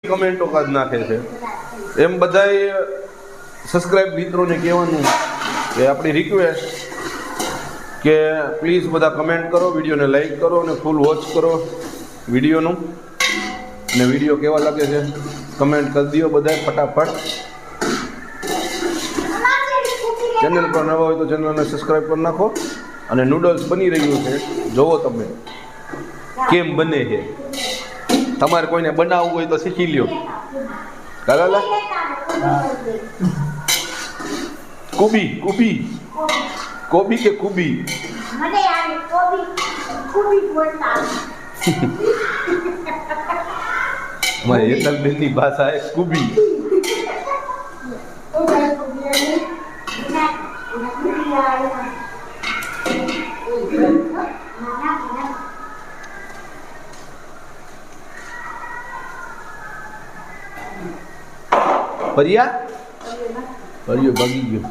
કમેન્ટો કાઢ નાખે છે. એમ બધાય સબસ્ક્રાઇબ મિત્રોને કહેવાનું કે આપણી રિક્વેસ્ટ કે પ્લીઝ બધા કમેન્ટ કરો, વિડીયોને લાઈક કરો અને ફૂલ વોચ કરો વિડીયોનું. અને વિડીયો કેવા લાગે છે કમેન્ટ કરી દો બધાય ફટાફટ. ચેનલ પર નવા હોય તો ચેનલને સબસ્ક્રાઈબ કરી નાખો. અને નૂડલ્સ બની રહ્યું છે, જોવો તમે કેમ બને છે. તમારે કોઈને બનાવવું હોય તો શીખી લ્યો. કાલા કુબી કુબી કોબી કે કુબી? મને યાર કુબી બોલતા. મારી હેતલબેનની ભાષા એ કુબી. પરિયા પરિયો ભાગી ગયો.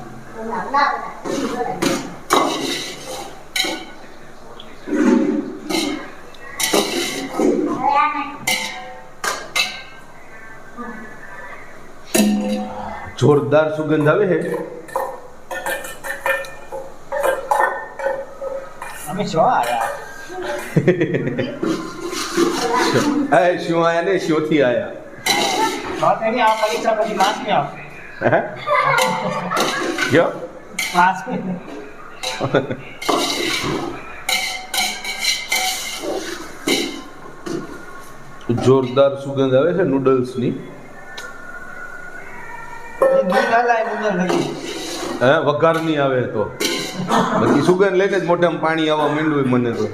જોરદાર સુગંધ આવે છે. અમે શું આયા? શું આયા ને શોથી આયા. તેની આ પરીક્ષા પછી પાસ નહીં આવશે. ક્યો પાસ જોરદાર સુગંધ આવે છે નૂડલ્સની. વઘાર નહીં આવે તો બાકી સુગંધ લઈને જ મોઢામાં પાણી આવવા માંડ્યું મને તો.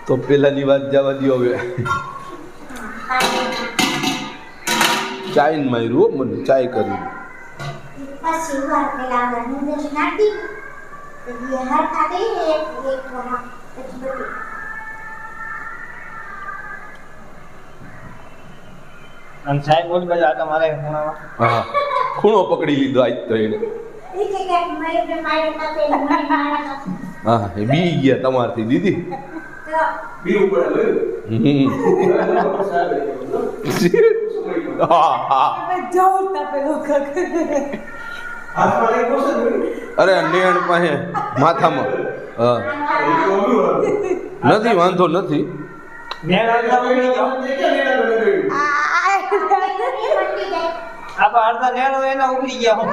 તો પેલાની વાત જવા દો હવે. ચાય ને માર્યું મને ચાય કરી. પછી વાર પેલા નૂડલ્સ નાખી તો એ હર ખાતે એક વખત પછી અને સાહેબ બોલ બાજુ આટા મારે ખૂણામાં. હા ખૂણો પકડી લીધો આજ તો એને. હા એ બી ગયા તમારથી દીદી. અરે નેણ પાસે માથામાં. હા નથી વાંધો નથી. આપણા અડધા નેરો એના ઉગડી ગયા.